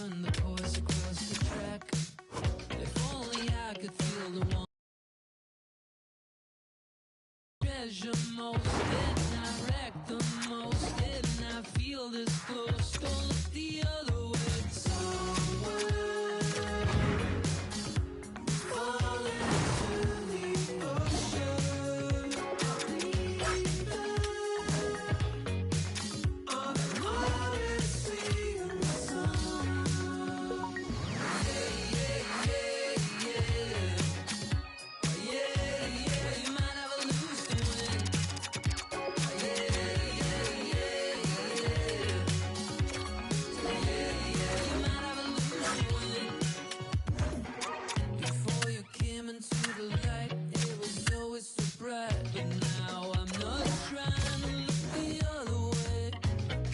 Run the course across the track. If only I could feel the one treasure most, didn't I wreck the most, didn't I feel this close, don't look the other way. Somewhere falling into the ocean, I'll be there on an odyssey in the sun. You might have a lose to win. You might have a lose to win. Before you came into the light, it was always so bright, but now I'm not trying to look the other way.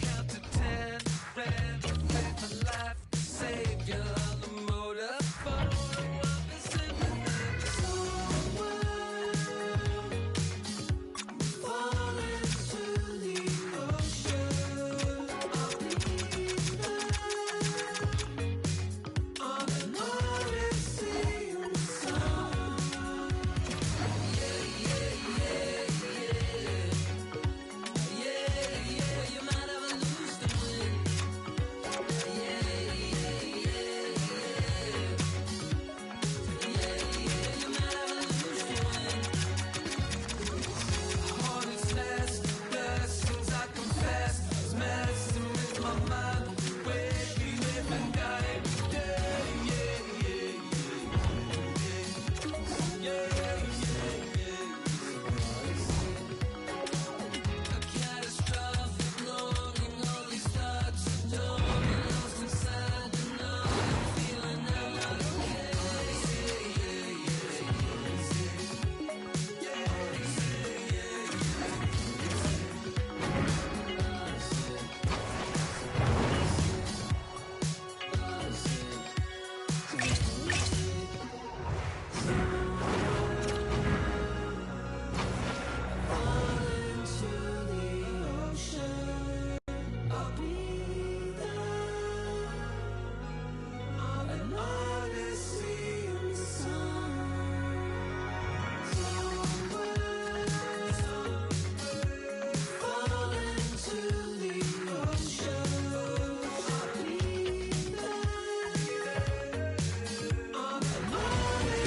Count to 10, ran to save my life, to save you on the motor phone.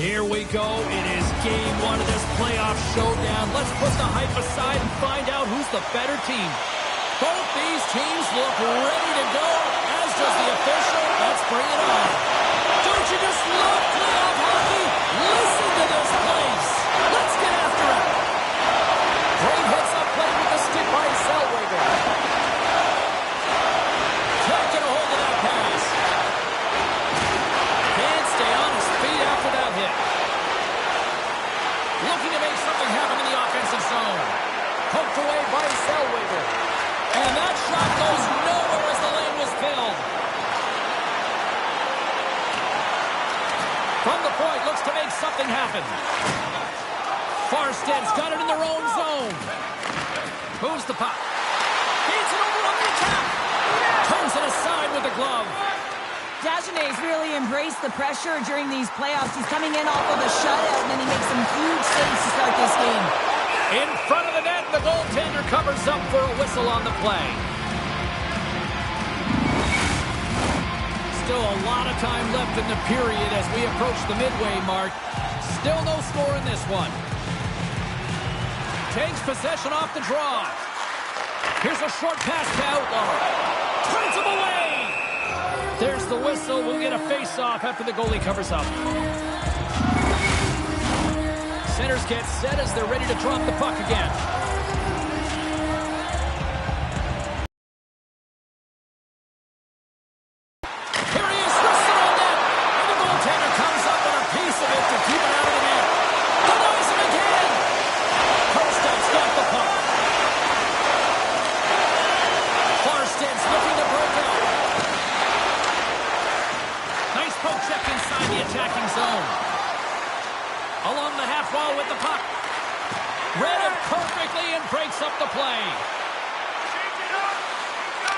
Here we go. It is game one of this playoff showdown. Let's put the hype aside and find out who's the better team. Both these teams look ready to go, as does the official. Let's bring it on. Don't you just love playoff hockey? Listen to this place. Let's get after it. Great hits up play with the stick by Zellweger. Can't get a hold of that pass. Can't stay on his feet after that hit. Looking to make something happen in the offensive zone. Poked away by Zellweger. And that shot goes nowhere as the lane was filled. From the point, looks to make something happen. Farsted's got it in their own zone. Who's the puck? Feeds it over on the attack. Turns it aside with the glove. Dagenet's really embraced the pressure during these playoffs. He's coming in off of a shutout, and then he makes some huge saves to start this game. In front of the net, the goaltender covers up for a whistle on the play. Still a lot of time left in the period as we approach the midway mark. Still no score in this one. Takes possession off the draw. Here's a short pass to Outlaw. Turns him away. There's the whistle. We'll get a face-off after the goalie covers up. Centers get set as they're ready to drop the puck again. Here he is, wrestling on net. And the goaltender comes up with a piece of it to keep it out of the net. Denies him again. Postup's got the puck. inside the attacking zone. Along the half wall with the puck. Read it perfectly and breaks up the play.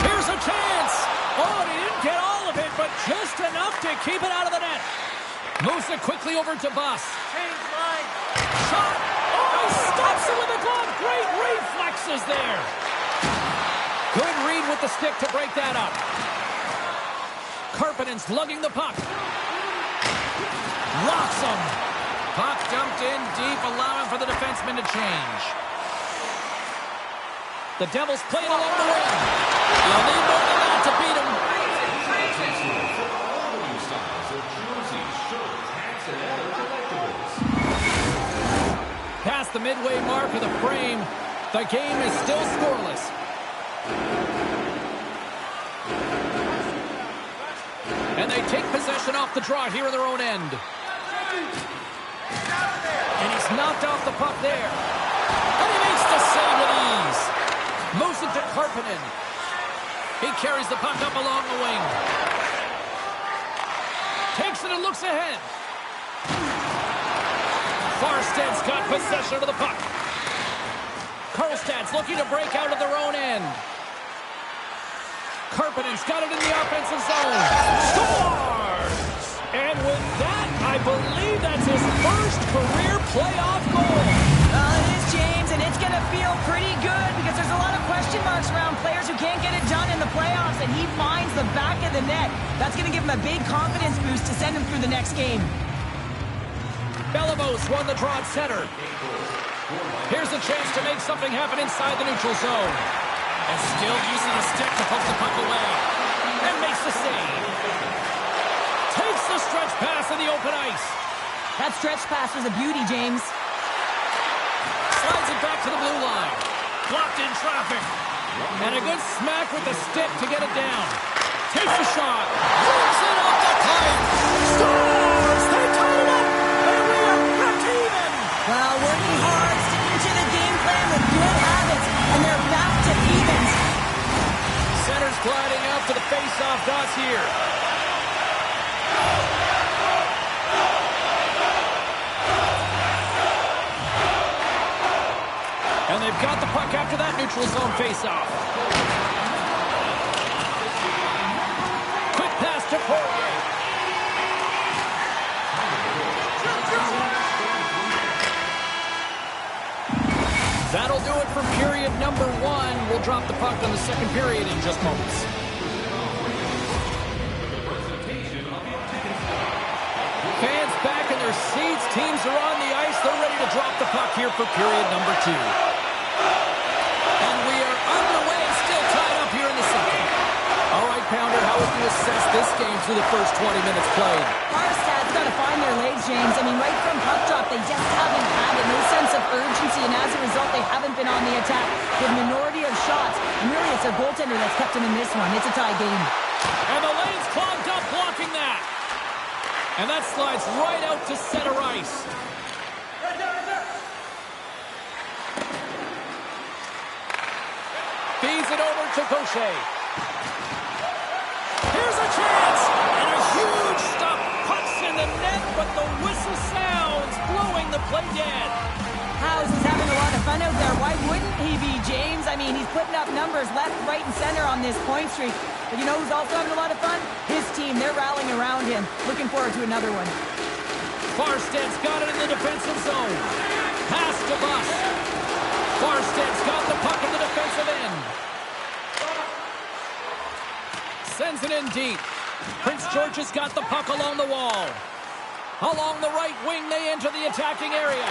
Here's a chance. Oh, and he didn't get all of it, but just enough to keep it out of the net. Moves it quickly over to Bus. Shot. Oh, he stops it with a glove. Great reflexes there. Good read with the stick to break that up. Karpinen's lugging the puck. Rocks him. Puck dumped in deep, allowing for the defenseman to change. The Devils play it along the wing. You'll need more than that to beat him. Past the midway mark of the frame, the game is still scoreless. And they take possession off the draw here in their own end. And he's knocked off the puck there. And he makes the save with ease. Moves it to Karpinen. He carries the puck up along the wing. Takes it and looks ahead. Farsted's got possession of the puck. Karlstad's looking to break out of their own end. Karpinen's got it in the offensive zone. Scores! And with that, I believe that's his first career playoff goal. Well, it is, James, and it's going to feel pretty good because there's a lot of question marks around players who can't get it done in the playoffs, and he finds the back of the net. That's going to give him a big confidence boost to send him through the next game. Belavos won the draw at center. Here's a chance to make something happen inside the neutral zone. And still using the stick to poke the puck away. And makes the save. Takes the stretch pass in the open ice. That stretch pass was a beauty, James. Slides it back to the blue line. Blocked in traffic. And a good smack with the stick to get it down. Takes a shot. Moves it off the pipe. Scores! They tie it up! And we are back even! Well, working hard, sticking to the game plan with good habits, and they're back to evens. Center's gliding out to the face-off dots here. And they've got the puck after that neutral zone face-off. Quick pass to Poirier. That'll do it for period number 1. We'll drop the puck on the second period in just moments. Fans back in their seats. Teams are on the ice. They're ready to drop the puck here for period number 2. And we are underway, still tied up here in the second. All right, Pounder, how would you assess this game through the first 20 minutes played? Farstad's got to find their legs, James. I mean, right from puck drop, they just haven't had it. No sense of urgency, and as a result, they haven't been on the attack. The minority of shots, and really it's their goaltender that's kept them in this one. It's a tie game. And the lane's clogged up, blocking that. And that slides right out to center ice. Feeds it over to Gaucher. Here's a chance! And a huge stop. Pucks in the net, but the whistle sounds, blowing the play dead. Howes is having a lot of fun out there. Why wouldn't he be, James? I mean, he's putting up numbers left, right, and center on this point streak. But you know who's also having a lot of fun? His team. They're rallying around him. Looking forward to another one. Farsted's got it in the defensive zone. Pass to Bus. Farsted's got the puck in the defensive end. Sends it in deep. Prince George has got the puck along the wall. Along the right wing, they enter the attacking area.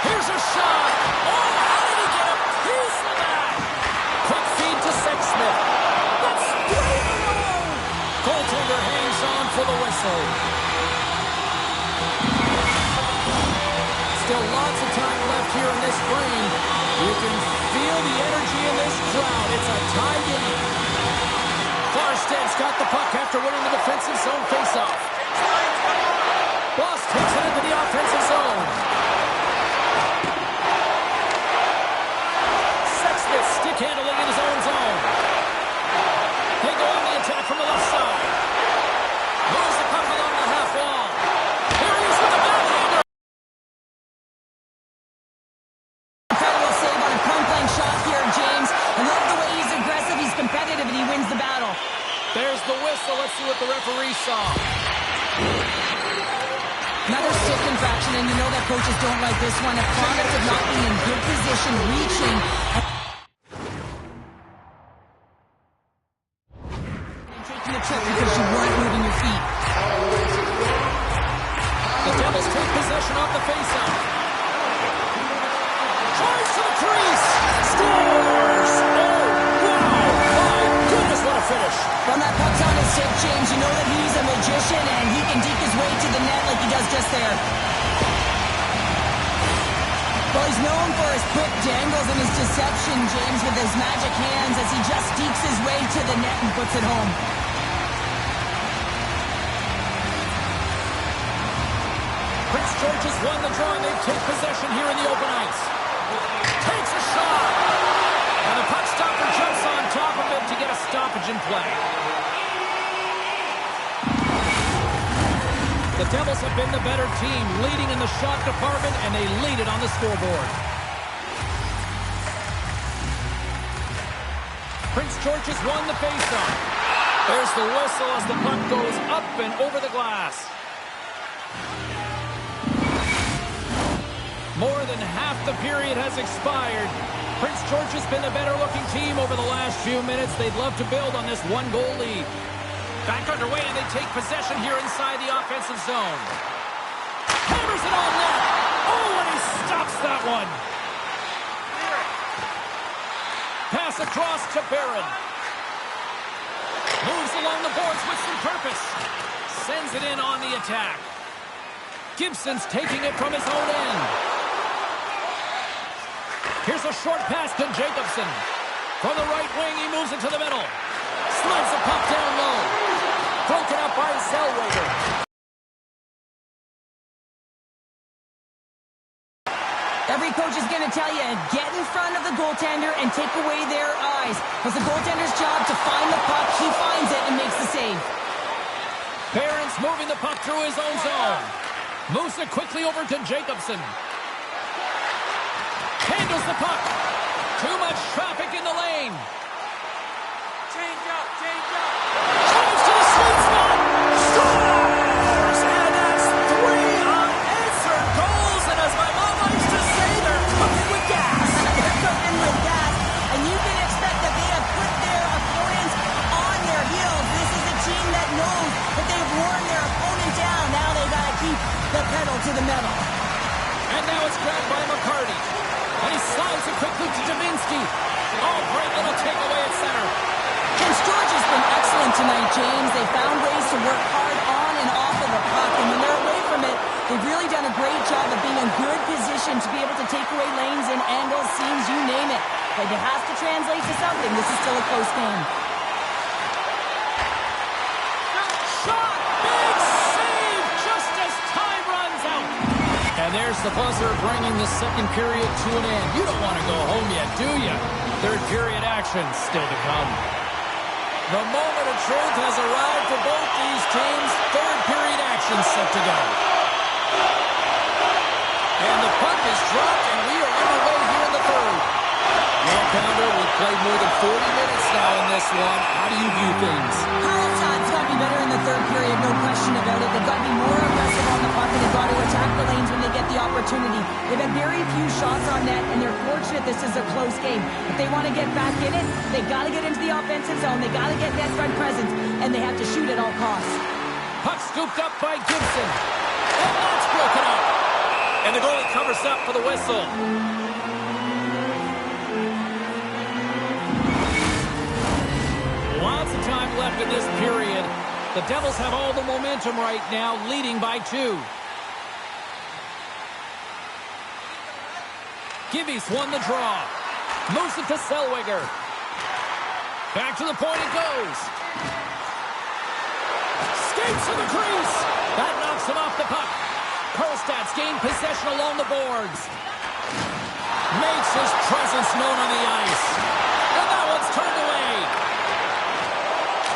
Here's a shot. Oh, how did he get a piece of that? Quick feed to Sexsmith. That's straight along. Goaltender hangs on for the whistle. Still lots of time left here in this frame. You can feel the energy in this crowd. It's a tie game. Farsted's got the puck after winning the defensive zone faceoff. Boss takes it into the offensive zone. Sexsmith stick handling in his own zone. They go on the attack from the left side. Another stick infraction, and you know that coaches don't like this one. A product of not being in good position, reaching, and taking a trip because you weren't moving your feet. The Devils take possession off the faceoff. Charge to the crease. Scores! Oh, wow! My goodness, what a finish. When that puck's on his stick, James, you know that he's a magician, and he can deke his way to the net like he does just there. Well, he's known for his quick dangles and his deception, James, with his magic hands as he just dekes his way to the net and puts it home. Prince George has won the draw, and they take possession here in the open ice. Takes a shot. And the puck stopper jumps on top of it to get a stoppage in play. The Devils have been the better team, leading in the shot department, and they lead it on the scoreboard. Prince George has won the faceoff. There's the whistle as the puck goes up and over the glass. More than half the period has expired. Prince George has been the better-looking team over the last few minutes. They'd love to build on this one-goal lead. Back underway, and they take possession here inside the offensive zone. Hammers it on net. Oh, and he stops that one. Pass across to Barron. Moves along the boards with some purpose. Sends it in on the attack. Gibson's taking it from his own end. Here's a short pass to Jacobson. From the right wing, he moves it to the middle. Slides the puck down low. Broken up by Zellweger. Every coach is going to tell you, get in front of the goaltender and take away their eyes. It's the goaltender's job to find the puck. He finds it and makes the save. Barron's moving the puck through his own zone. Moves it quickly over to Jacobson. Handles the puck. Too much traffic in the lane. Change up, change up. Drives to the sweet spot. Scores! And that's 3 unanswered goals. And as my mom likes to say, they're cooking with gas. They're cooking with gas. And you can expect that they have put their opponents on their heels. This is a team that knows that they've worn their opponent down. Now they got to keep the pedal to the metal. And now it's grabbed by McCarty. And he slides it quickly to Dubinsky. Oh, great little takeaway at center. Prince George has been excellent tonight, James. They found ways to work hard on and off of the puck. And when they're away from it, they've really done a great job of being in good position to be able to take away lanes and angles, seams, you name it. But it has to translate to something. This is still a close game. Shot! Big save just as time runs out. And there's the buzzer bringing the second period to an end. You don't want to go home yet, do you? Third period action still to come. The moment of truth has arrived for both these teams. Third period action set to go. And the puck is dropped, and we are underway here in the third. Well, Pounder, we've played more than 40 minutes now in this one. How do you view things? Time's got to be better in the third period, no question about it. They've got to be more aggressive on the puck, and they've got to attack the lanes when they get the opportunity. They've had very few shots on net, and they're fortunate this is a close game. If they want to get back in it, they've got to get into the offensive zone. They've got to get net front presence, and they have to shoot at all costs. Puck scooped up by Gibson. And that's broken up. And the goalie covers up for the whistle. Lots of time left in this period. The Devils have all the momentum right now, leading by 2. Gibby's won the draw. Moves it to Zellweger. Back to the point it goes. Skates to the crease. That knocks him off the puck. Karlstad's gained possession along the boards. Makes his presence known on the ice. And that one's turned away.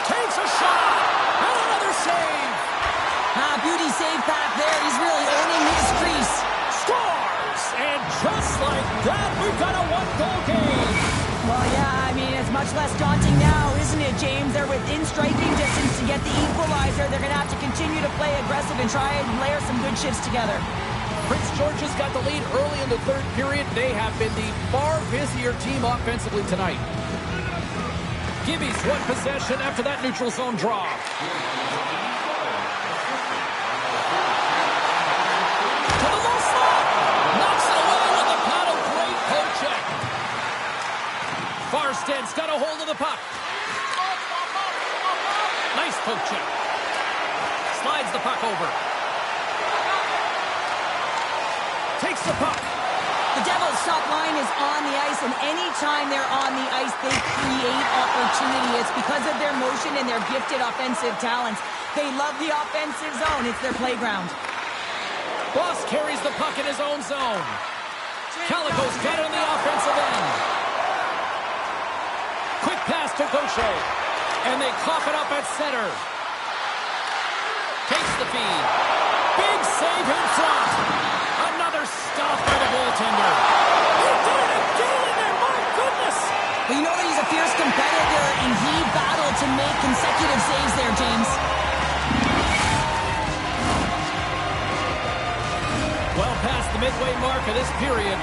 Takes a shot. And another save. Beauty save back there. He's really owning his crease. Scores! And just like that, we've got a one-goal game. Well, yeah, I mean, it's much less daunting now, isn't it, it, James. They're within striking distance to get the equalizer. They're going to have to continue to play aggressive and try and layer some good shifts together. Prince George's got the lead early in the third period. They have been the far busier team offensively tonight. Gibby's one possession after that neutral zone draw. To the low slot. Knocks it away with the paddle. Great poke check. Farsted's got a hold of the puck. Nice poke check. Slides the puck over. Takes the puck. The Devils' top line is on the ice, and anytime they're on the ice, they create opportunity. It's because of their motion and their gifted offensive talents. They love the offensive zone. It's their playground. Boss carries the puck in his own zone. Calico's got it on the offensive end. Quick pass to Gaucher. And they cough it up at center. Takes the feed. Big save in front. Another stop by the goaltender. He did it again in there, my goodness. Well, you know that he's a fierce competitor, and he battled to make consecutive saves there, James. Well past the midway mark of this period.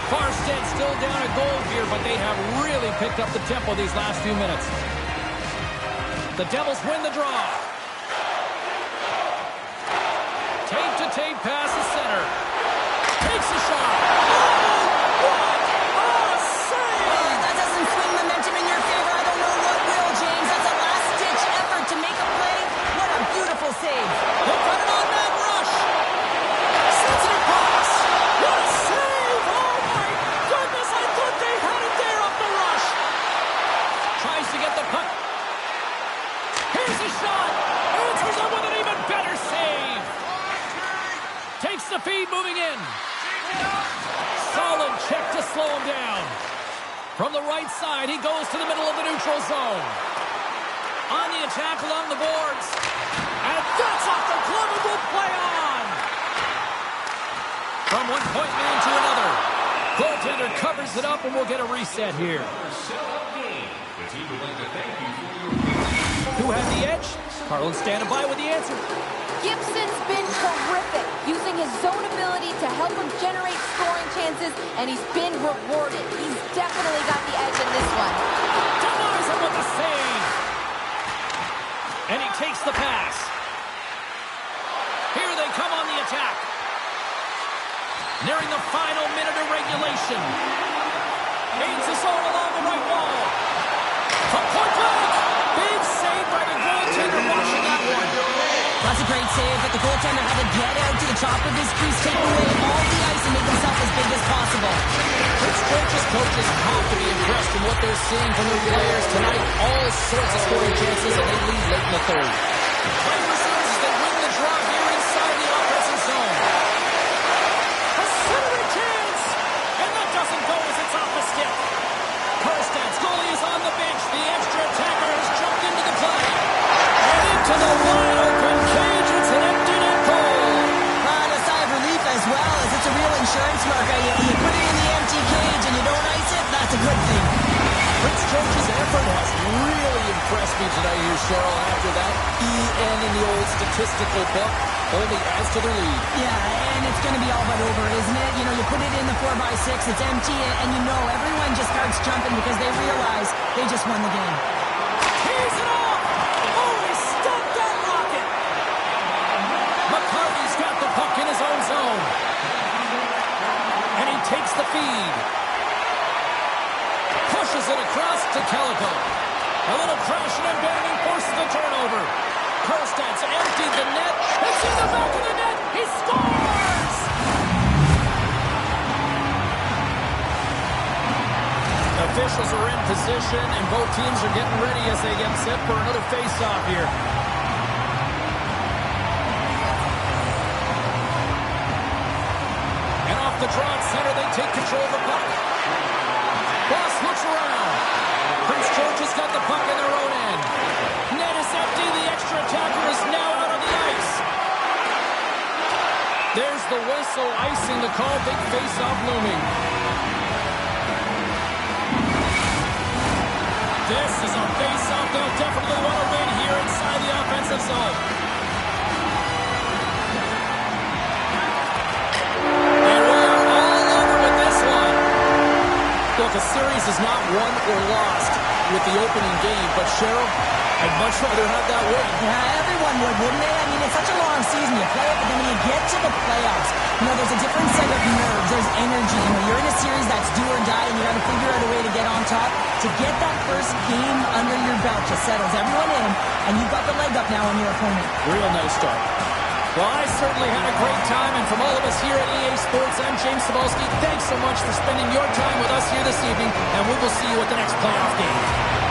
Farstead still down a goal here, but they have really picked up the tempo these last few minutes. The Devils win the draw. Tape-to-tape pass to center. Takes a shot. Oh, what a save! That doesn't swing momentum in your favor. I don't know what will, James. That's a last-ditch effort to make a play. What a beautiful save. They've got an on-man rush. Sensitive pass. What a save! Oh, my goodness. I thought they had it there off the rush. Tries to get the puck. Here's a shot. Answers up with an even better save. Takes the feed moving in. Solid check to slow him down. From the right side, he goes to the middle of the neutral zone. On the attack along the boards. And that's off the glove and will play on. From one point man to another. Goaltender covers it up and we'll get a reset here. Who had the edge? Carlin standing by with the answer. Gibson's been terrific, using his zone ability to help him generate scoring chances, and he's been rewarded. He's definitely got the edge in this one. Denies him with the save. And he takes the pass. Here they come on the attack. Nearing the final minute of regulation. Aids the zone along the right wall. From point blank. Big save by the goaltender watching that one. That's a great save, but the goaltender had to get out to the top of his crease, take away all the ice, and make himself as big as possible. Prince George's coaches have to be impressed in what they're seeing from their players tonight. All sorts of scoring chances, and they lead late in the third. Play resumes as they win the draw here inside the offensive zone. A centering chance! And that doesn't go as it's off the stick. Karstad's goalie is on the bench. The extra attacker has jumped into the play. And into the wide open cage. It's an empty net goal. A sigh of relief as well, as it's a real insurance marker. You put it in the empty cage and you don't ice it, that's a good thing. Prince George's effort has really impressed me tonight here, Cheryl. After that EN in the old statistical book only adds to their lead. Yeah, and it's going to be all but over, isn't it? You know, you put it in the 4x6, it's empty, and you know everyone just starts jumping because they realize they just won the game. Here's it off! Oh, he stopped that rocket! McCarthy's got the puck in his own zone. And he takes the feed. Pushes it across to Calico. A little crashing and banging forces the turnover. Karstad's emptied the net. It's in the back of the net. He scores! Officials are in position, and both teams are getting ready as they get set for another face-off here. And off the draw at center, they take control of the puck. Boss looks around. Prince George has got the puck in their own end. Net is empty. The extra attacker is now out on the ice. There's the whistle, icing the call. Big face-off looming. This is a face-off they'll definitely want to win here inside the offensive zone. And we are all over with this one. Look, a series is not won or lost with the opening game, but Cheryl, I'd much rather have that win. Yeah, everyone would, wouldn't they? I mean, it's such a long season. You play it, but then when you get to the playoffs, there's a different set of nerves. There's energy. You're in a series that's do or die, and you got to figure out a way to get on top. To get that first game under your belt just settles everyone in, and you've got the leg up now on your opponent. Real nice start. Well, I certainly had a great time, and from all of us here at EA Sports, I'm James Cebulski. Thanks so much for spending your time with us here this evening, and we will see you at the next playoff game.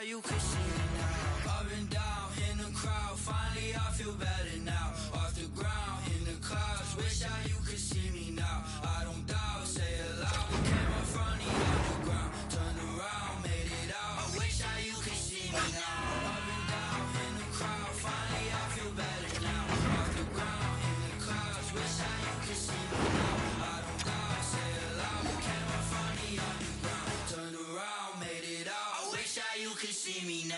You could see me now. Up and down in the crowd. Finally I feel better now. Off the ground in the clouds. Wish that you could see me now. I don't doubt, say it loud. Came up from the underground. Turned around, made it out. I wish that you could see me now. Up and down in the crowd. Finally I feel better now. Off the ground in the clouds. Wish that you could see me now. I don't doubt, say it loud. Came up from the underground. Turned around, made it out. I wish that you could see me now.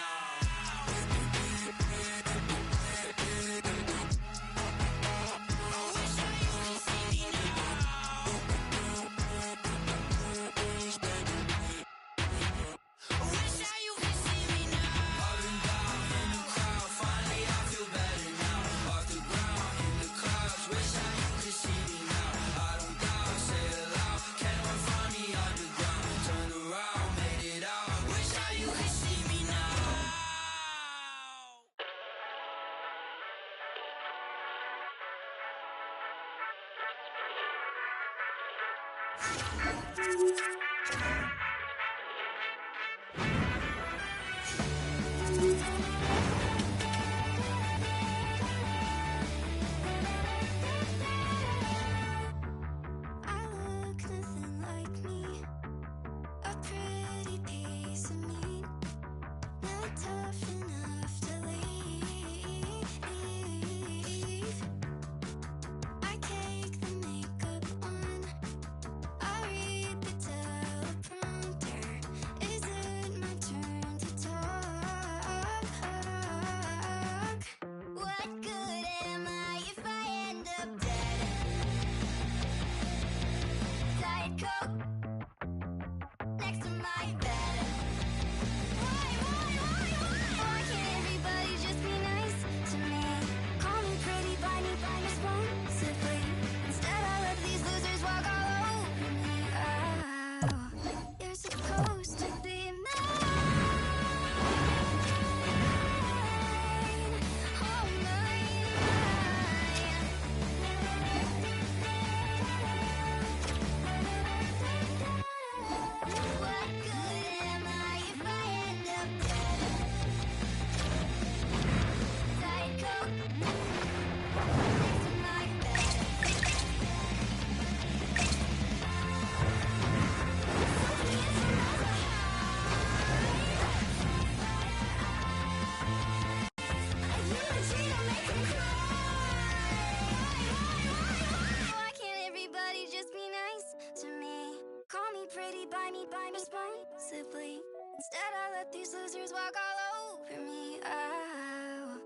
Responsibly. Instead, I let these losers walk all over me. Oh,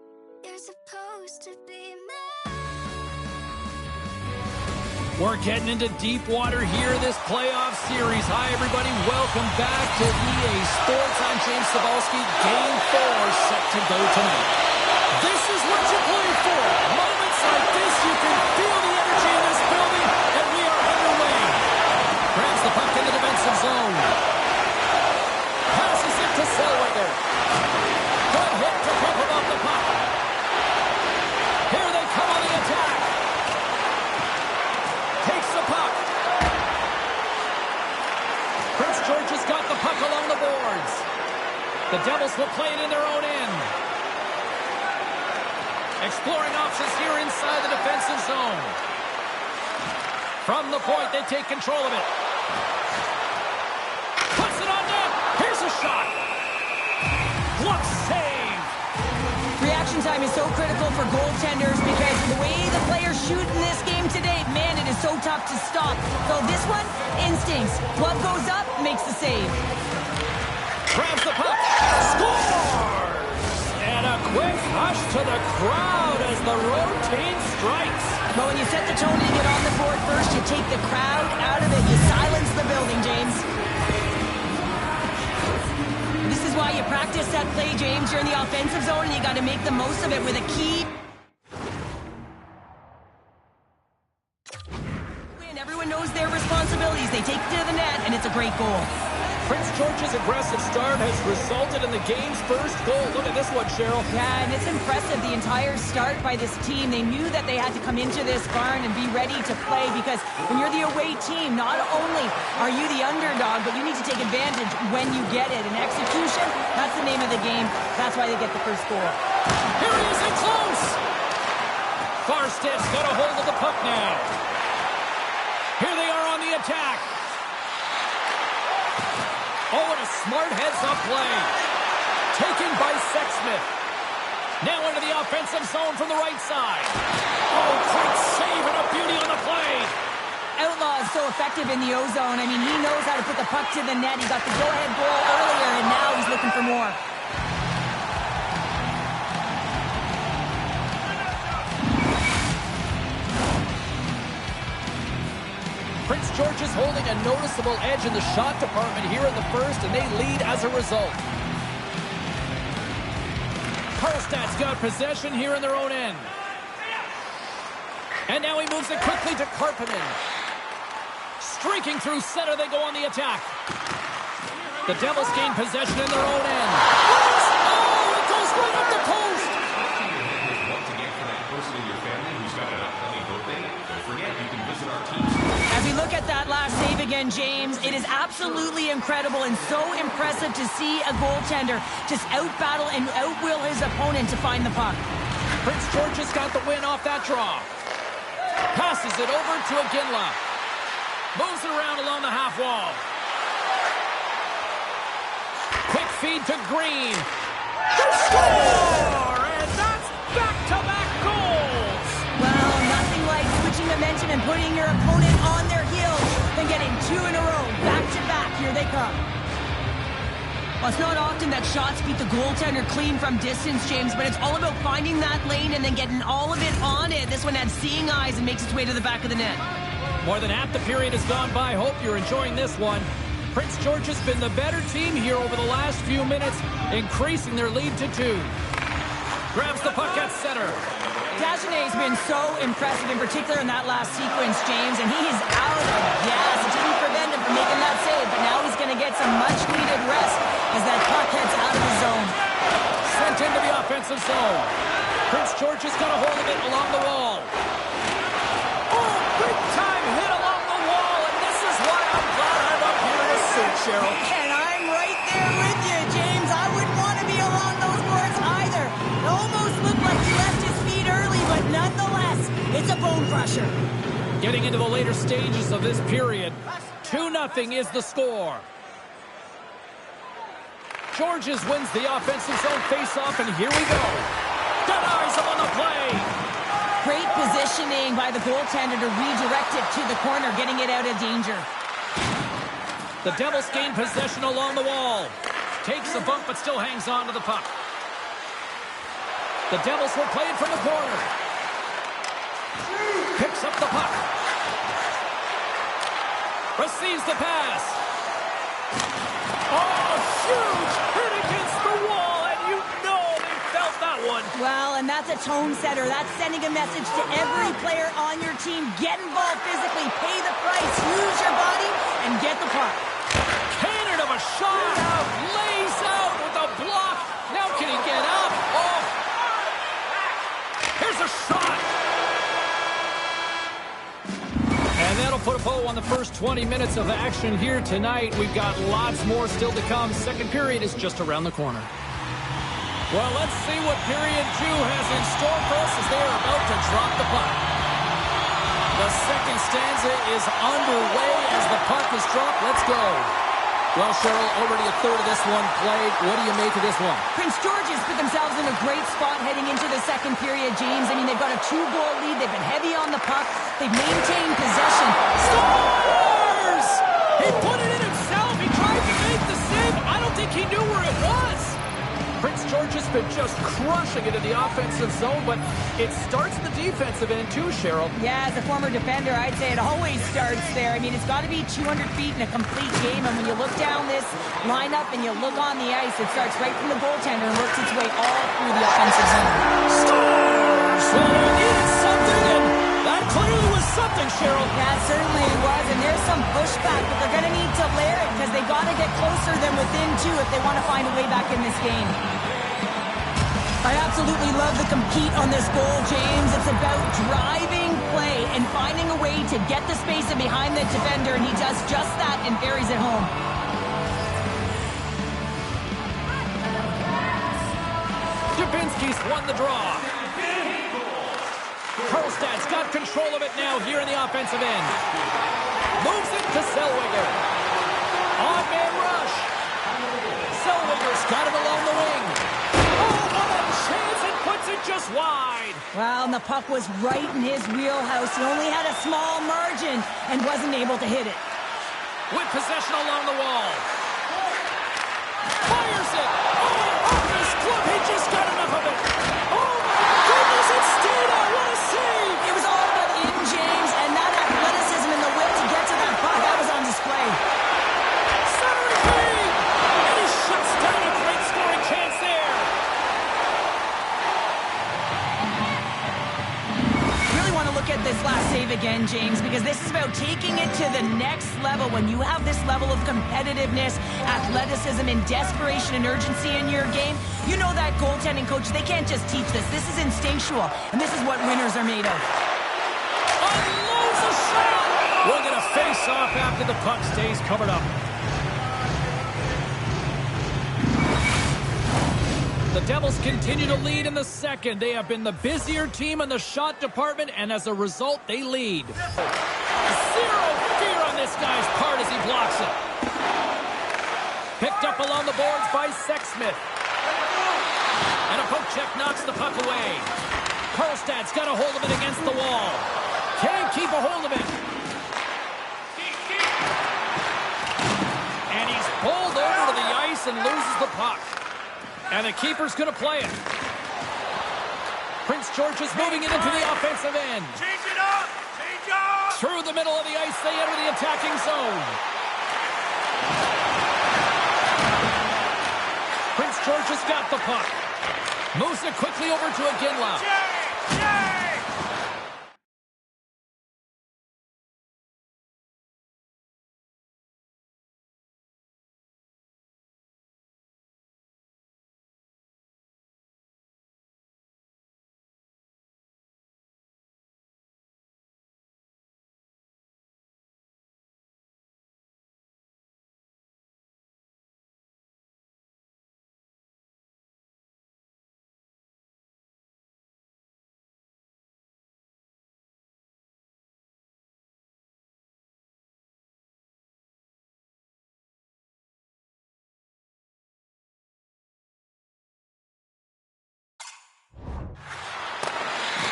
you're supposed to be mine. We're getting into deep water here in this playoff series. Hi, everybody. Welcome back to EA Sports. I'm James Cebulski. Game 4 set to go tonight. This is what you play for. Moments like this, you can feel the energy in this building, and we are underway. Grabs the puck in the defensive zone. Passes it to Zellweger. Good hit to keep him off the puck. Here they come on the attack. Takes the puck. Exploring options here inside the defensive zone. From the point, they take control of it. Puts it on net. Here's a shot. Glove save. Reaction time is so critical for goaltenders because the way the players shoot in this game today, man, it is so tough to stop. So this one, instincts. Glove goes up, makes the save. Grabs the puck. Scores! And a quick hush to the crowd as the road team strikes. But when you set the tone and you get on the board first, you take the crowd out of it. You silence the building, James. This is why you practice that play, James. You're in the offensive zone, and you got to make the most of it with a key. Everyone knows their responsibilities. They take it to the net, and it's a great goal. Prince George's aggressive start has resulted in the game's first goal. Look at this one, Cheryl. Yeah, and it's impressive, the entire start by this team. They knew that they had to come into this barn and be ready to play because when you're the away team, not only are you the underdog, but you need to take advantage when you get it. And execution, that's the name of the game. That's why they get the first goal. Here he is in close. Farsted's got a hold of the puck now. Here they are on the attack. Oh, and a smart heads-up play. Taken by Sexsmith. Now into the offensive zone from the right side. Oh, great save and a beauty on the play. Outlaw is so effective in the O-zone. I mean, he knows how to put the puck to the net. He got the go-ahead goal earlier, and now he's looking for more. Prince George is holding a noticeable edge in the shot department here in the first, and they lead as a result. Karlstad's got possession here in their own end. And now he moves it quickly to Karppinen. Streaking through center, they go on the attack. The Devils gain possession in their own end. Oh, it goes right up the post! Once again, for that person in your family who's got an upcoming birthday, don't forget you can visit our team. As we look at that last save again, James, it is absolutely incredible and so impressive to see a goaltender just out-battle and out-will his opponent to find the puck. Prince George has got the win off that draw. Passes it over to Iginla. Moves it around along the half wall. Quick feed to Green. The score! And that's back-to-back goals! Well, nothing like switching momentum and putting your opponent on their heels than getting two in a row, back-to-back. Here they come. Well, it's not often that shots beat the goaltender clean from distance, James, but it's all about finding that lane and then getting all of it on it. This one had seeing eyes and makes its way to the back of the net. More than half the period has gone by. Hope you're enjoying this one. Prince George has been the better team here over the last few minutes, increasing their lead to 2. Grabs the puck at center. Dagenet's been so impressive, in particular in that last sequence, James, and he is out of gas. It didn't prevent him from making that save, but now he's going to get some much-needed rest as that puck heads out of the zone. Sent into the offensive zone. Prince George has got a hold of it along the wall. Oh, big-time hit along the wall, and this is why I'm glad I'm up here in a suit, Cheryl. And I'm right there with you, James. I wouldn't want to be along those boards either. It almost looked like he left his feet early, but nonetheless, it's a bone crusher. Getting into the later stages of this period, 2-0 is the score. Georges wins the offensive zone face-off, and here we go. Denies him on the play. Great positioning by the goaltender to redirect it to the corner, getting it out of danger. The Devils gain possession along the wall. Takes a bump, but still hangs on to the puck. The Devils will play it from the corner. Picks up the puck. Receives the pass. Oh, huge hit against the wall, and you know they felt that one. Well, and that's a tone setter. That's sending a message to every player on your team. Get involved physically, pay the price, use your body, and get the puck. Cannon of a shot. Lays out with a block. Now can he get up? Oh. Here's a shot. And that'll put a bow on the first 20 minutes of action here tonight. We've got lots more still to come. Second period is just around the corner. Well, let's see what period 2 has in store for us as they are about to drop the puck. The second stanza is underway as the puck is dropped. Let's go. Well, Cheryl, already a third of this one played. What do you make of this one? Prince George's put themselves in a great spot heading into the second period, James. I mean, they've got a 2-goal lead. They've been heavy on the puck. They've maintained possession. Scores! He put it in himself. He tried to make the save. I don't think he knew where it was. Prince George has been just crushing it in the offensive zone, but it starts in the defensive end too, Cheryl. Yeah, as a former defender, I'd say it always starts there. I mean, it's got to be 200 feet in a complete game, and when you look down this lineup and you look on the ice, it starts right from the goaltender and works its way all through the offensive zone. Scores! Well, they needed something, and that clearly was something, Cheryl. Yeah, certainly it was, and there's some pushback, but they're going to need to layer it because they got to get closer than within 2 if they want to find a way back in this game. I absolutely love the compete on this goal, James. It's about driving play and finding a way to get the space in behind the defender, and he does just that and buries it home. Dubinsky's won the draw. Karlstad's got control of it now here in the offensive end. Moves it to Zellweger. On-man rush. Zellweger's got it along the wing. Oh, what a chance, and puts it just wide. Well, and the puck was right in his wheelhouse. He only had a small margin and wasn't able to hit it. With possession along the wall. Fires it. Oh, off his glove. He just got enough of it. Oh, my goodness, it stayed out. What a save. It was all but in, James, and that athleticism and the will to get to that puck, that was on display. Centering feed. And he shuts down a great scoring chance there. Really want to look at this last save again, James, because this is about taking it to the next level. When you have this level of competitiveness, athleticism, and desperation and urgency in your game, you know that goaltending coach, they can't just teach this. This is instinctual, and this is what winners are made of. Unloads a shot. We'll get a face-off after the puck stays covered up. The Devils continue to lead in the second. They have been the busier team in the shot department, and as a result, they lead. Zero fear on this guy's part as he blocks it. Picked up along the boards by Sexsmith. And a poke check knocks the puck away. Karlstad's got a hold of it against the wall. Can't keep a hold of it. And he's pulled over to the ice and loses the puck. And the keeper's going to play it. Prince George is moving it into the offensive end. Change it up! Change up! Through the middle of the ice, they enter the attacking zone. Prince George has got the puck. Moves it quickly over to Iginla. Jay!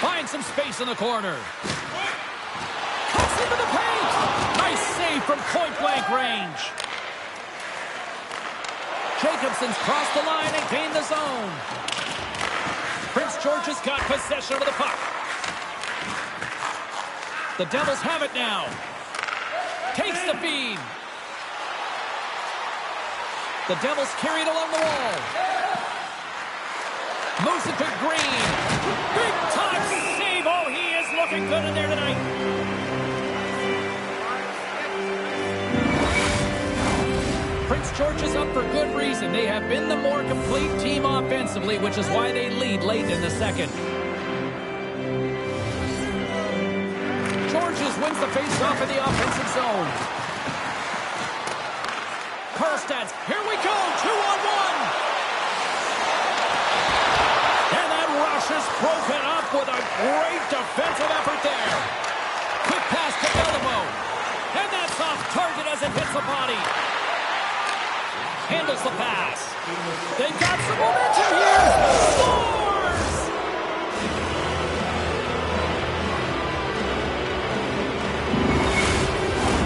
Finds some space in the corner. Cuts into the paint. Nice save from point-blank range. Jacobson's crossed the line and gained the zone. Prince George has got possession of the puck. The Devils have it now. Takes the feed. The Devils carry it along the wall. Moves it to Green. Big time save. Oh, he is looking good in there tonight. Prince George is up for good reason. They have been the more complete team offensively, which is why they lead late in the second. Georges wins the faceoff in the offensive zone. Karlstad, here we go, 2-on-1. Great defensive effort there. Quick pass to Elmo. And that's off target as it hits the body. Handles the pass. They've got some momentum here. Scores!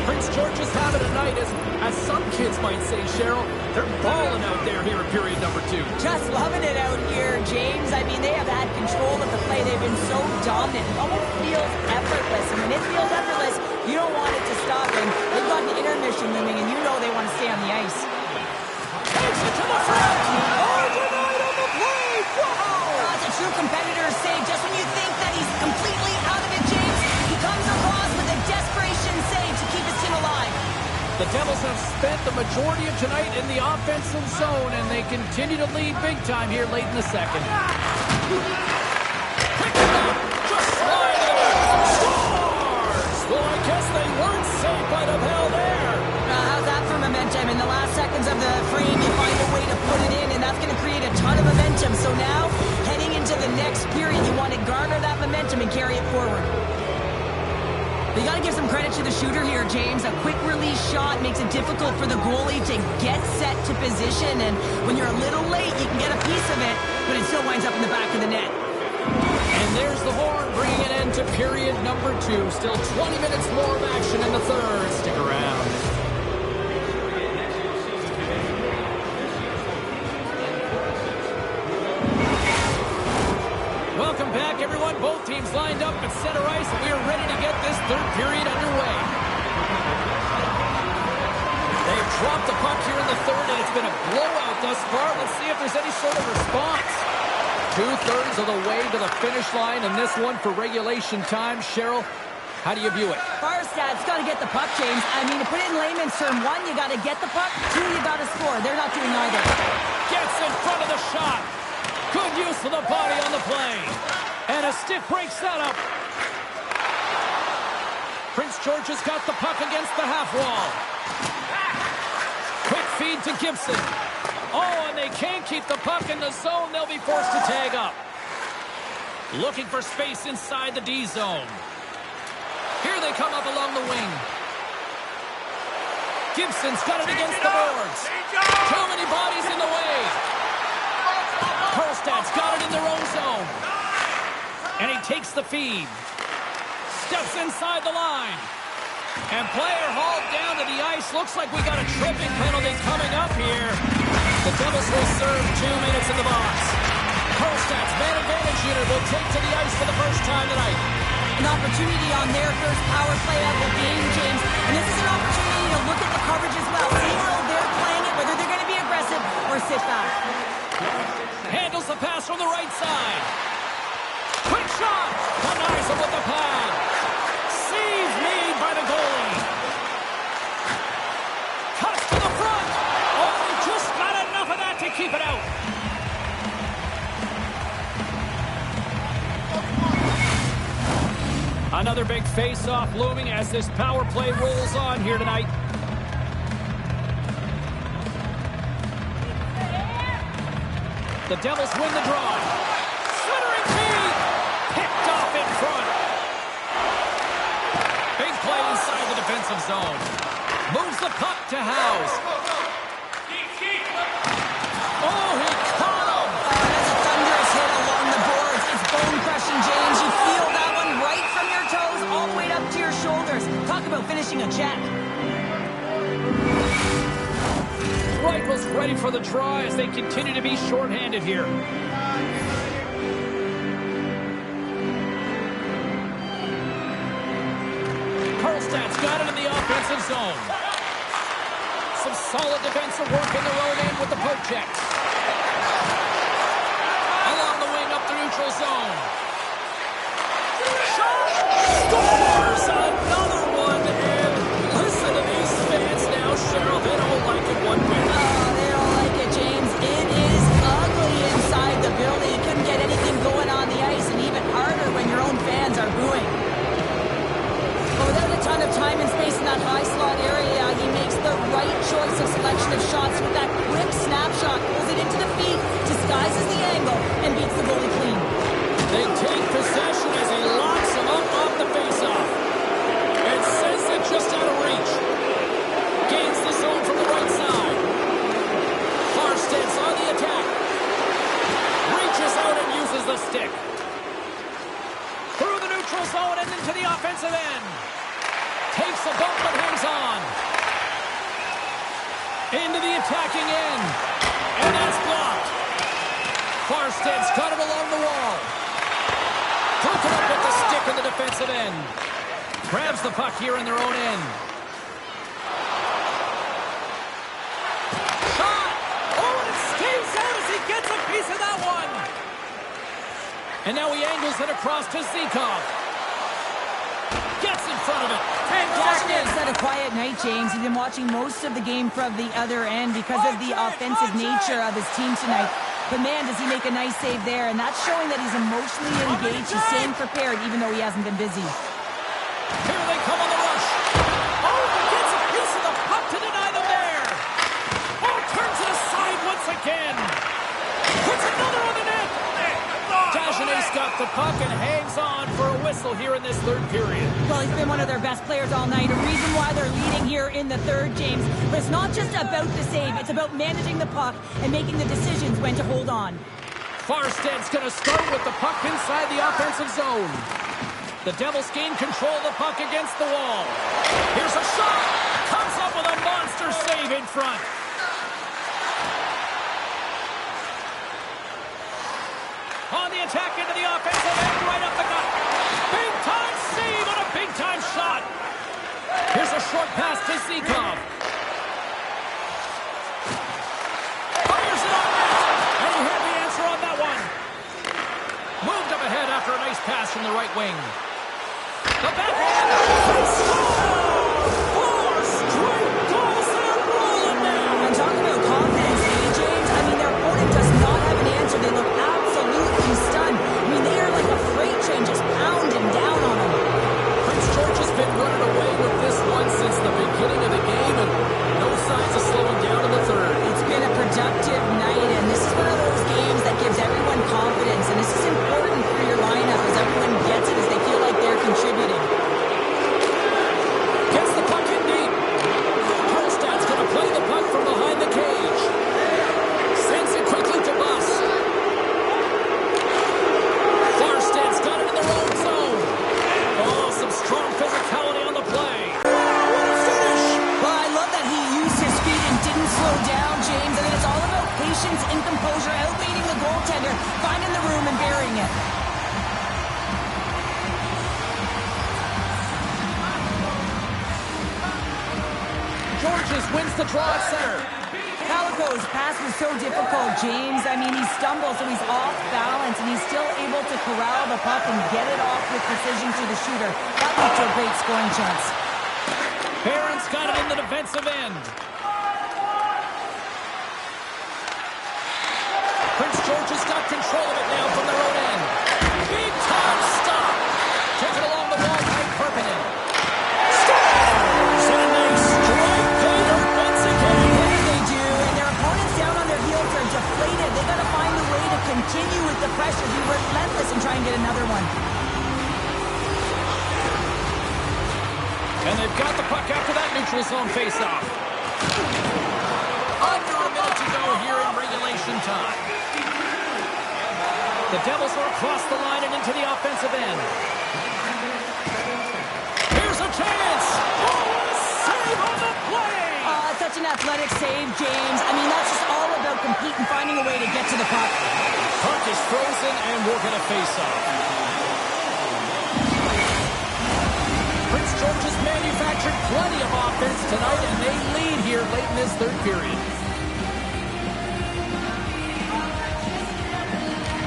Prince George is having a night, as some kids might say, Cheryl. They're balling out there here in period number 2. Just loving it out here, James. I mean, they have had control of the play. They've been so dominant. It almost feels effortless. And when it feels effortless, you don't want it to stop. And they've got an intermission looming, and you know they want to stay on the ice. Takes it to the front. Oh, denied on the play. Wow! That's a true competitor's save. Just when you think that he's completely out of it, James, he comes across with a desperation save to keep his team alive. The Devils have spent the majority of tonight in the offensive zone, and they continue to lead big time here late in the second. Pick it up. Just slide it. Scores! Well, I guess they weren't safe by the bell there. How's that for momentum? In the last seconds of the frame, you find a way to put it in, and that's going to create a ton of momentum. So now, heading into the next period, you want to garner that momentum and carry it forward. You got to give some credit to the shooter here, James. A quick release shot makes it difficult for the goalie to get set to position, and when you're a little late, you can get a piece of it, but it still winds up in the back of the net. And there's the horn bringing an end to period number 2. Still 20 minutes more of action in the third. Stick around. Welcome back, everyone. Both teams lined up at center ice, and we are ready to get this third period underway. They've dropped the puck here in the third, and it's been a blowout thus far. Let's see if there's any sort of response. 2/3 of the way to the finish line, and this one for regulation time. Cheryl, how do you view it? Farstad's got to get the puck, James. I mean, to put it in layman's term, 1, you got to get the puck. 2, you got to score. They're not doing either. Gets in front of the shot. Good use of the body on the play. And a stick breaks that up. Prince George has got the puck against the half wall. Quick feed to Gibson. Oh, and they can't keep the puck in the zone. They'll be forced to tag up. Looking for space inside the D zone. Here they come up along the wing. Gibson's got it against the boards. Too many bodies in the way. Karlstad's got it in their own zone. And he takes the feed. Steps inside the line. And player hauled down to the ice. Looks like we got a tripping penalty coming up here. The Devils will serve 2 minutes in the box. Karlstad's man advantage unit will take to the ice for the first time tonight. An opportunity on their first power play of the game, James. And this is an opportunity to look at the coverage as well. See how they're playing it, whether they're going to be aggressive or sit back. Handles the pass from the right side. Quick shot. Denies him with the pad. Save made by the goalie. Cuts to the front. Oh, just not enough of that to keep it out. Another big face-off looming as this power play rolls on here tonight. The Devils win the draw. Centering feed. Picked off in front. Big play inside the defensive zone. Moves the puck to House. Oh, he caught him. That's a thunderous hit along the boards. It's bone-crushing, James. You feel that one right from your toes all the way up to your shoulders. Talk about finishing a check. Wright was ready for the draw as they continue to be shorthanded here. Karlstad's got it in the offensive zone. Some solid defensive work in their own end with the poke checks. Along the wing up the neutral zone. Shot! Scores! Another one! And listen to these fans now, Cheryl. They don't like it one bit. They don't like it, James. It is ugly inside the building. You couldn't get anything going on the ice, and even harder when your own fans are booing. But without a ton of time and space in that high slot area, he makes the right choice of selection of shots with that quick snapshot, pulls it into the feet, disguises the angle, and beats the goalie clean. They the zone and into the offensive end. Takes a bump but hangs on. Into the attacking end. And that's blocked. Farstead's got it along the wall. Broken up with the stick in the defensive end. Grabs the puck here in their own end. Shot! Oh, and it stays out as he gets a piece of that one. And now he angles it across to Zikov. Gets in front of it. 10 seconds. It's had a quiet night, James. He's been watching most of the game from the other end because of the offensive nature of his team tonight. But man, does he make a nice save there, and that's showing that he's emotionally engaged. He's staying prepared, even though he hasn't been busy. Here they come on the rush. Oh, gets a piece of the puck to deny them there. Oh, turns it aside once again. Puts another on the net. Dagenais got the puck and hangs on for a whistle here in this third period. Well, he's been one of their best players all night. A reason why they're leading here in the third, James. But it's not just about the save. It's about managing the puck and making the decisions when to hold on. Farstead's going to start with the puck inside the offensive zone. The Devils gain control of the puck against the wall. Here's a shot. Comes up with a monster save in front. On the attack into the offensive end, right up the gut. Big-time save and a big-time shot. Here's a short pass to Zikov. Fires it on net. And he had the answer on that one. Moved up ahead after a nice pass from the right wing. The backhand. They score! 4 straight goals that are rolling now. I'm talking about confidence, James. I mean, their opponent does not have an answer. They look absolutely stunned. I mean, they are like a freight train just pounding down on them. Prince George has been running away with this one since the beginning of the game, and no signs of slowing down in the third. It's been a productive night, and this is one of those games that gives everyone confidence, and this is important for your lineup as everyone gets it as they feel like they're contributing. Gets the puck in deep. Karlstad's going to play the puck from behind the cage. Sends it quickly to Buss. Farstead's got it in their own zone. Oh, some strong physicality on the play. What a finish! Well, I love that he used his feet and didn't slow down, James. I mean, it's all about patience and composure, outleading the goaltender, finding the room and burying it. Georges wins the draw at center. Calico's pass was so difficult, James. I mean, he stumbles, so he's off balance, and he's still able to corral the puck and get it off with precision to the shooter. That led to a great scoring chance. Barron's got it in the defensive end. Prince George has got control of it now from their own end. Big time stop. Taken along the wall by Perpinen. Scores! And they strike Vader once again. Yeah, they do, and their opponents down on their heels are deflated. They got to find a way to continue with the pressure, be relentless, and try and get another one. And they've got the puck after that neutral zone faceoff. Under a minute to go here in regulation time. The Devils are across the line and into the offensive end. Here's a chance! Oh, what a save on the play! Such an athletic save, James. I mean, that's just all about competing, finding a way to get to the puck. Puck is frozen, and we're going to face off. Prince George has manufactured plenty of offense tonight, and they lead here late in this third period.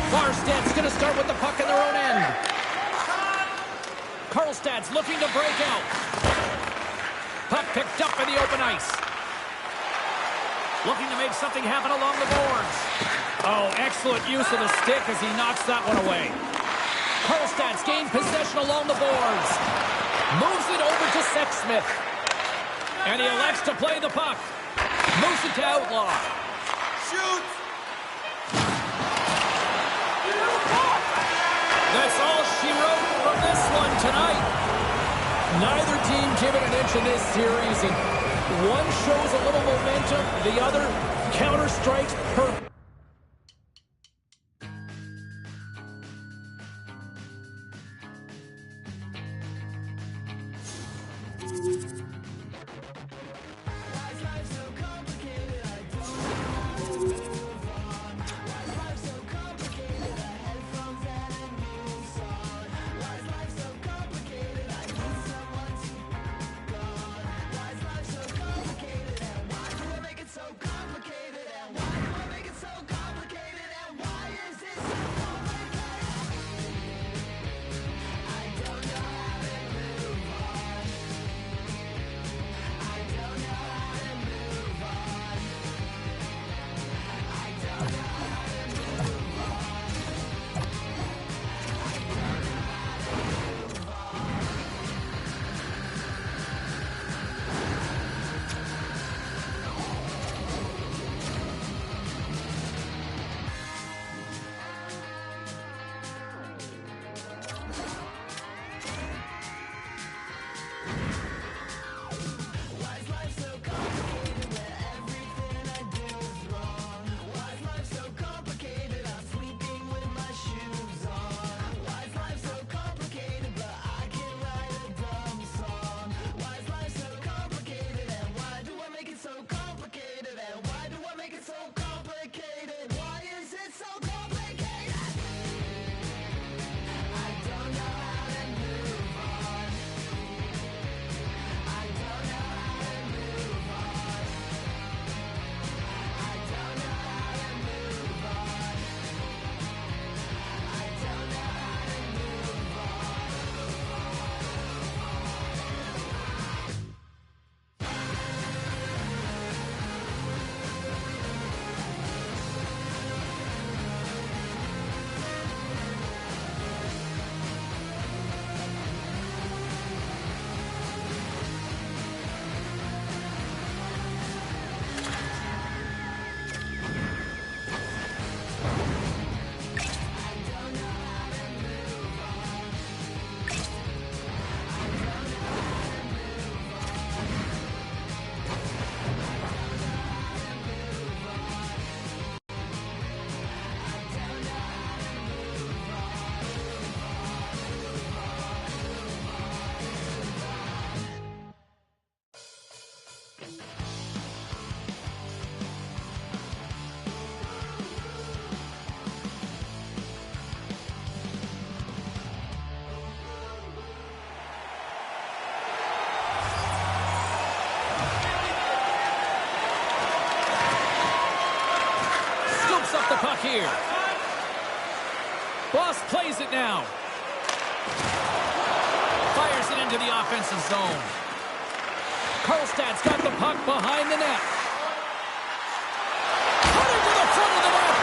Farstad's going to start with the puck in their own end. Karlstad's looking to break out. Puck picked up in the open ice. Looking to make something happen along the boards. Oh, excellent use of the stick as he knocks that one away. Karlstad's gained possession along the boards. Moves it over to Sexsmith. And he elects to play the puck. Moves it to Outlaw. Shoot! That's all she wrote from this one tonight. Neither team given an inch in this series, and one shows a little momentum, the other counter-strikes perfect. . puck here. Boss plays it now. Fires it into the offensive zone. Karlstad's got the puck behind the net. Cutting to the front of the net.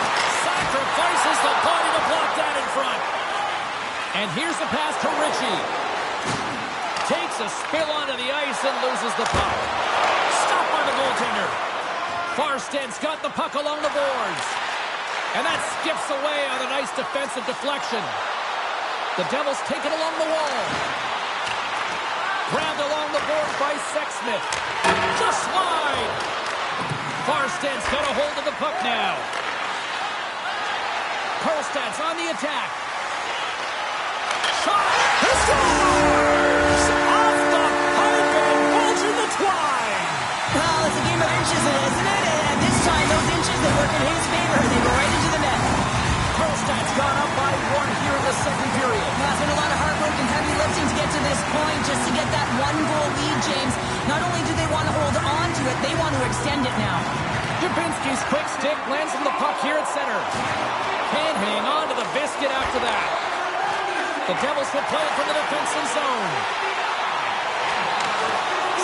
Sacrifices the body to block that in front. And here's the pass to Ritchie. Takes a spill onto the ice and loses the puck. Stopped by the goaltender. Farsted's got the puck along the boards. And that skips away on a nice defensive deflection. The Devils take it along the wall. Grabbed along the board by Sexsmith. Just wide. Farsted's got a hold of the puck now. Karlstad's on the attack. Shot. He scores! Off the pipe and bulging the twine. Well, it's a game of inches, isn't it? And this time, those inches, they work in his favor. They go right into the net. Karlstad's gone up by 1 here in the second period. Now, it's been a lot of hard work and heavy lifting to get to this point, just to get that 1-goal lead, James. Not only do they want to hold on to it, they want to extend it now. Dubinsky's quick stick lands on the puck here at center. Can't hang on to the biscuit after that. The Devils will play it from the defensive zone.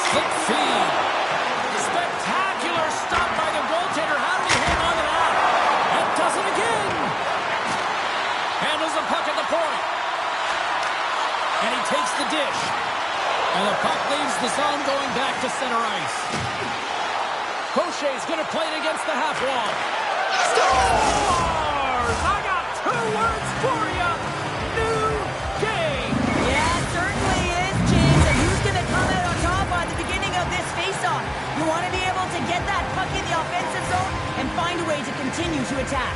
Slip feed. Spectacular stop by the goaltender. How did he hang on to that? And does it again. Handles the puck at the point. And he takes the dish. And the puck leaves the zone going back to center ice. Crochet's going to play it against the half wall. Scores! I got 2 words for you. New game. Yeah, it certainly is, James. And who's going to come out on top at the beginning of this face-off? You want to be able to get that puck in the offensive zone and find a way to continue to attack.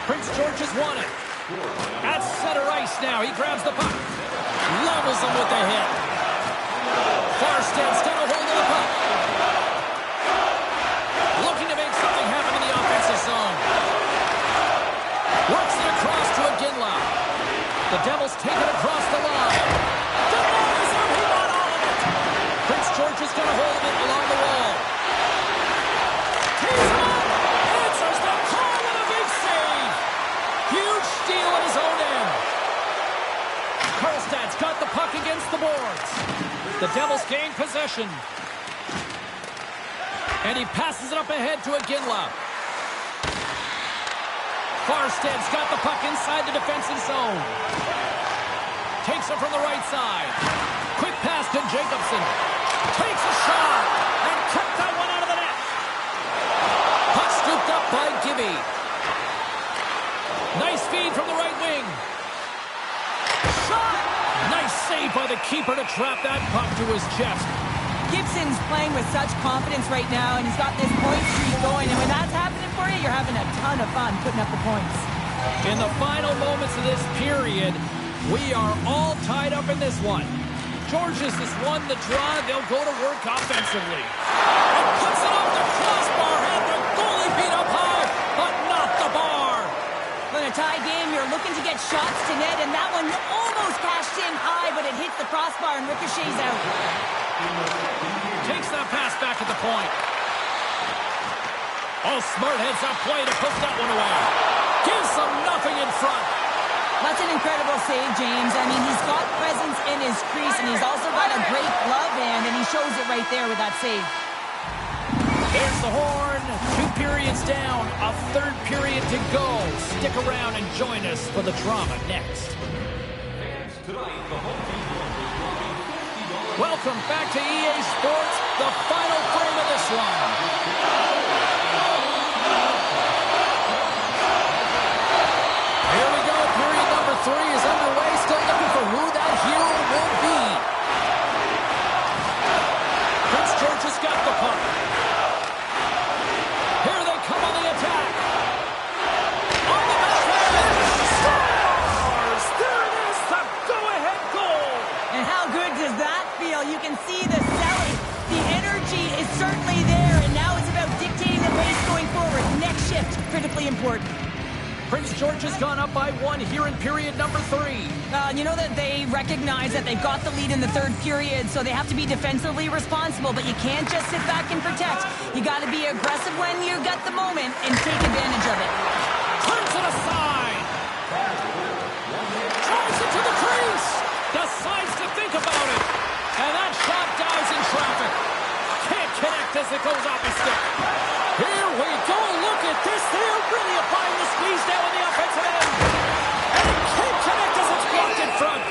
Prince George has won it. At center ice now. He grabs the puck. Levels him with the hit. Farsted's got a hold of the puck. Looking to make something happen in the offensive zone. Works it across to Iginla. The Devils take it across the line. Denies him. He got all of it. Prince George has got a hold of it along the wall. Tees him up. Answers the call with a big save. Huge steal at his own end. Karlstad's got the puck against the boards. The Devils gain possession. And he passes it up ahead to Iginla. Farsted's got the puck inside the defensive zone. Takes it from the right side. Quick pass to Jacobson. Takes a shot and kept that one out of the net. Puck scooped up by Gibby. Nice feed from the right wing. Shot! Nice save by the keeper to trap that puck to his chest. Gibson's playing with such confidence right now, and he's got this point streak going. And when that's happening for you, you're having a ton of fun putting up the points. In the final moments of this period, we are all tied up in this one. Georges has won the draw. They'll go to work offensively. And puts it off the crossbar, and the goalie beat up high, but not the bar. In a tie game, you're looking to get shots to net, and that one almost cashed in high, but it hits the crossbar and ricochets out. Takes that pass back at the point. Oh, smart heads-up play to put that one away. Gives them nothing in front. That's an incredible save, James. I mean, he's got presence in his crease, and he's also got a great glove hand, and he shows it right there with that save. There's the horn. 2 periods down. A 3rd period to go. Stick around and join us for the drama next. Welcome back to EA Sports, the final frame of this one. Here we go. Period number 3 is underway. Still looking for who that hero will be. Prince George has got the puck. Here they come on the attack. On the backhand. Scores! There it is, the go-ahead goal. And how good does that feel? You can see the selling. The energy is certainly there, and now it's about dictating the pace going forward. Next shift, critically important. Prince George has gone up by 1 here in period number 3. You know that they recognize that they've got the lead in the third period, so they have to be defensively responsible, but you can't just sit back and protect. You got to be aggressive when you got the moment and take advantage of it. Turns it aside. Drives it to the crease. Decides to think about it. And that shot dies in traffic. Can't connect as it goes off his stick. Here we go. Look at this. They're really applying the squeeze down on the offensive end. And it can't connect as it's blocked in front.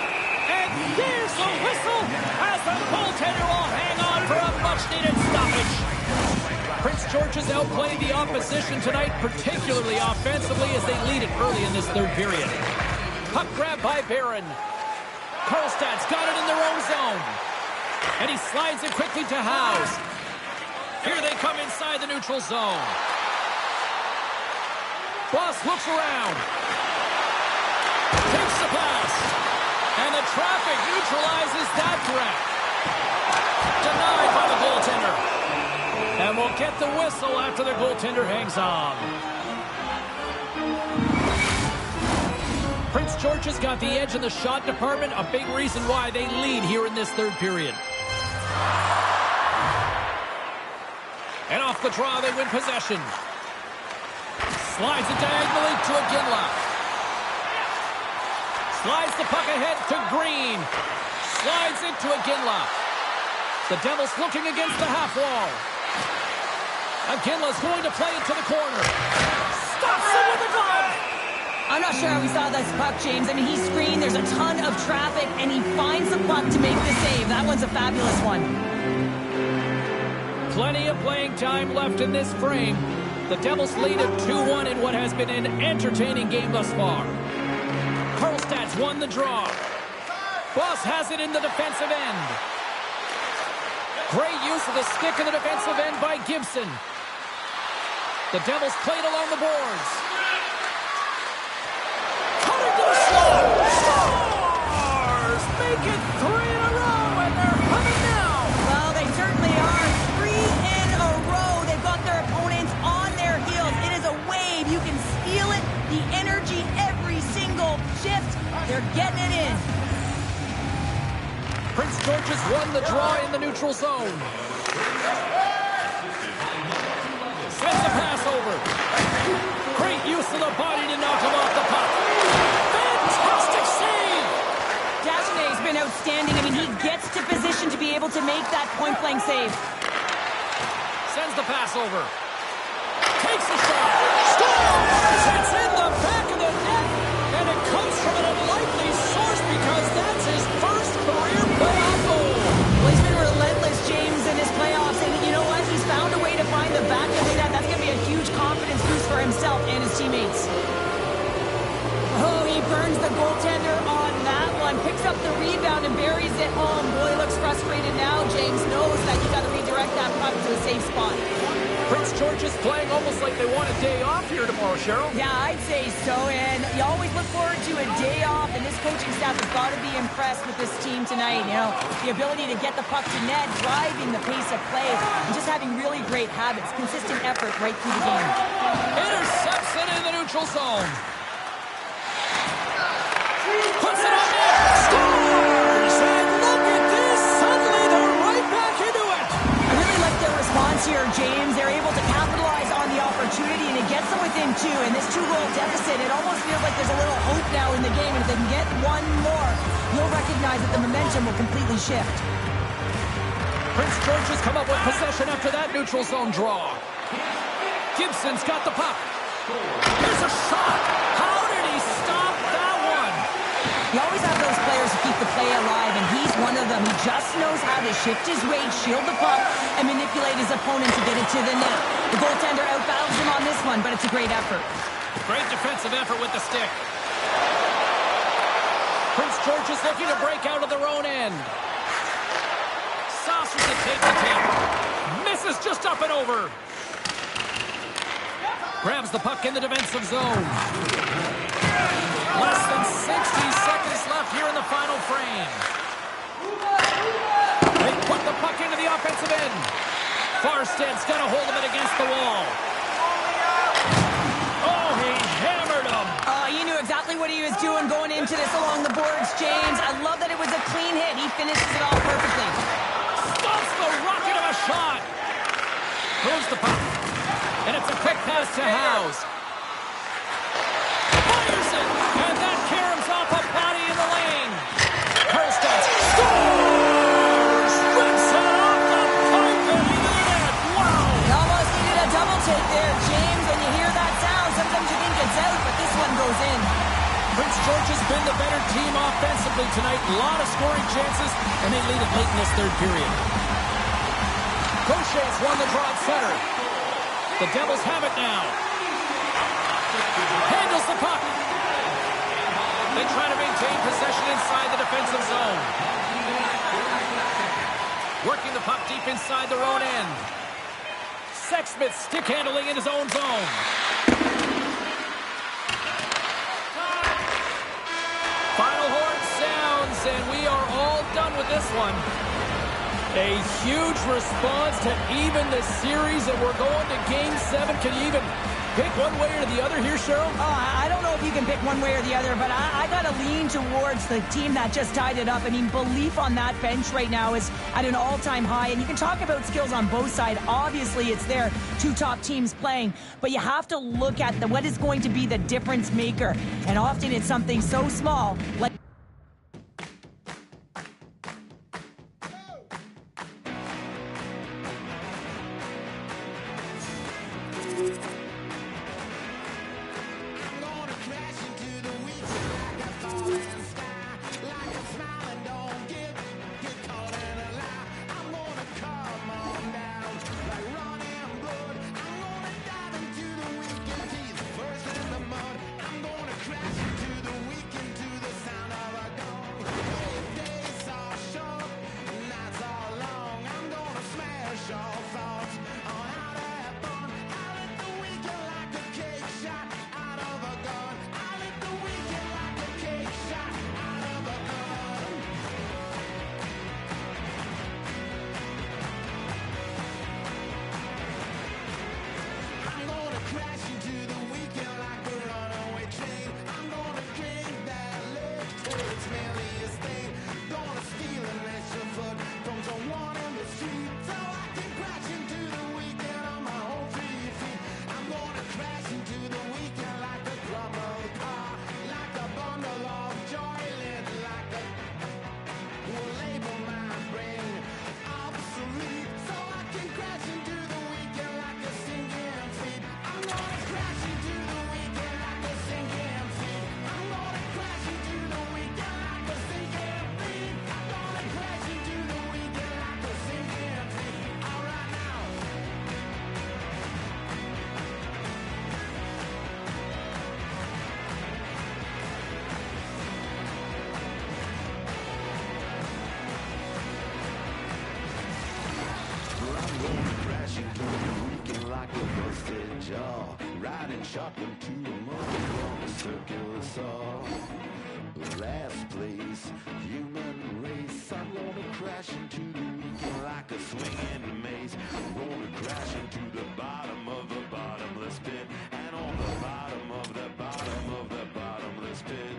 And there's the whistle as the goaltender will hang on for a much-needed stoppage. Prince George has outplayed the opposition tonight, particularly offensively, as they lead it early in this third period. Puck grab by Barron. Karlstad's got it in their own zone. And he slides it quickly to House. Here they come inside the neutral zone. Boss looks around. Takes the pass. And the traffic neutralizes that threat. Denied by the goaltender. And we'll get the whistle after the goaltender hangs on. Prince George has got the edge in the shot department, a big reason why they lead here in this third period. And off the draw, they win possession. Slides it diagonally to Iginla. Slides the puck ahead to Green. Slides it to Iginla. The Devils looking against the half wall. Iginla's going to play it to the corner. Stops it with a glove. I'm not sure how we saw this puck, James. I mean, he screened, there's a ton of traffic, and he finds the puck to make the save. That one's a fabulous one. Plenty of playing time left in this frame. The Devils lead at 2-1 in what has been an entertaining game thus far. Karlstad's won the draw. Boss has it in the defensive end. Great use of the stick in the defensive end by Gibson. The Devils played along the boards. Coming to the slot. Stars make it 3 in a row, and they're coming now. Well, they certainly are. 3 in a row. They've got their opponents on their heels. It is a wave. You can feel it. The energy every single shift. They're getting it in. Prince George has won the draw in the neutral zone. Sends the pass over. Great use of the body to knock him off the puck. Fantastic save! Dagenet's been outstanding. I mean, he gets to position to be able to make that point-blank save. Sends the pass over. Takes the shot. Scores! It's in the back of the net. And it comes from an unlikely source because that's his first career playoff goal. Well, he's been relentless, James, in his playoffs. And you know what? He's found a way to find the back of the net. That's going to be a huge confidence boost for himself and his teammates. Oh, he burns the goaltender on that one. Picks up the rebound and buries it home. Boy, looks frustrated now. James knows that you got to redirect that puck to a safe spot. Prince George is playing almost like they want a day off here tomorrow, Cheryl. Yeah, I'd say so. And you always look forward to a day off. And this coaching staff has got to be impressed with this team tonight. You know, the ability to get the puck to net, driving the pace of play, and just having really great habits, consistent effort right through the game. Intercepts it in the neutral zone. Puts it on net. Scores! And look at this. Suddenly they're right back into it. I really like their response here, James. They're able to capitalize on the opportunity, and it gets them within 2. And this 2-goal deficit, it almost feels like there's a little hope now in the game. And if they can get one more, you'll recognize that the momentum will completely shift. Prince George has come up with possession after that neutral zone draw. Gibson's got the puck. Here's a shot. How did he stop that one? You always have those players who keep the play alive, and he's one of them. He just knows how to shift his weight, shield the puck, and manipulate his opponent to get it to the net. The goaltender outbattles him on this one, but it's a great effort. Great defensive effort with the stick. Prince George is looking to break out of their own end. Saucers it tape to tape. Misses just up and over. Grabs the puck in the defensive zone. Less than 60 seconds left here in the final frame. They put the puck into the offensive end. Farsted's got a hold of it against the wall. Oh, he hammered him. into this along the boards, James. I love that it was a clean hit. He finishes it off perfectly. Stops the rocket of a shot. Here's the puck. And it's a quick pass to House. Fires it. And that caroms off a body in the lane. Kirsten scores! Rips it off the pipe and into the net. Wow! You almost needed a double take there, James. When you hear that sound, sometimes you think it's out, but this one goes in. Prince George has been the better team offensively tonight. A lot of scoring chances, and they lead it late in this third period. Crochet's won the draw at center. The Devils have it now. Handles the puck. They try to maintain possession inside the defensive zone. Working the puck deep inside their own end. Sexsmith stick handling in his own zone. Final horn sounds, and we are all done with this one. A huge response to even the series, and we're going to Game 7. Can you even pick one way or the other here, Cheryl? Oh, I don't know if you can pick one way or the other, but I got to lean towards the team that just tied it up. I mean, belief on that bench right now is at an all-time high, and you can talk about skills on both sides. Obviously, it's their two top teams playing, but you have to look at what is going to be the difference maker, and often it's something so small, like riding shotgun to a mother on a circular saw. Last place, human race. I'm gonna crash into the weekend like a swinging maze. I'm gonna crash into the bottom of the bottomless pit, and on the bottom of the bottom of the bottomless pit,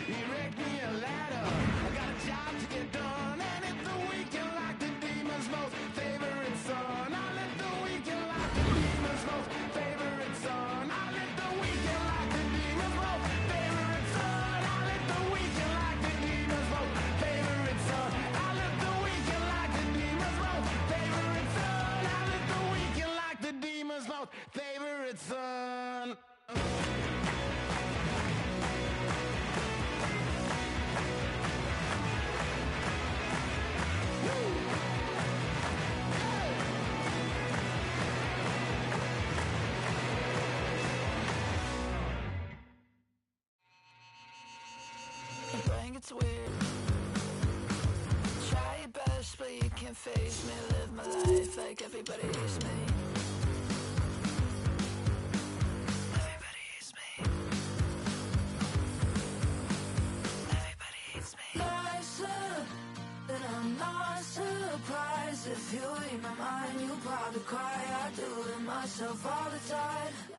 erect me a ladder. I got a job to get done, and it's a weekend like the demon's most favorite son. I live the weekend like the demon's most favorite son. I live the weekend like the demon's most favorite son. I live the weekend like the demon's most favorite son. I live the weekend like the demon's most favorite son. I live the weekend like the demon's most favorite son. It's weird. Try your best, but you can't face me. Live my life like everybody hates me. Everybody hates me. Everybody hates me. I said that I'm not surprised. If you read my mind, you'll probably cry. I do it myself all the time.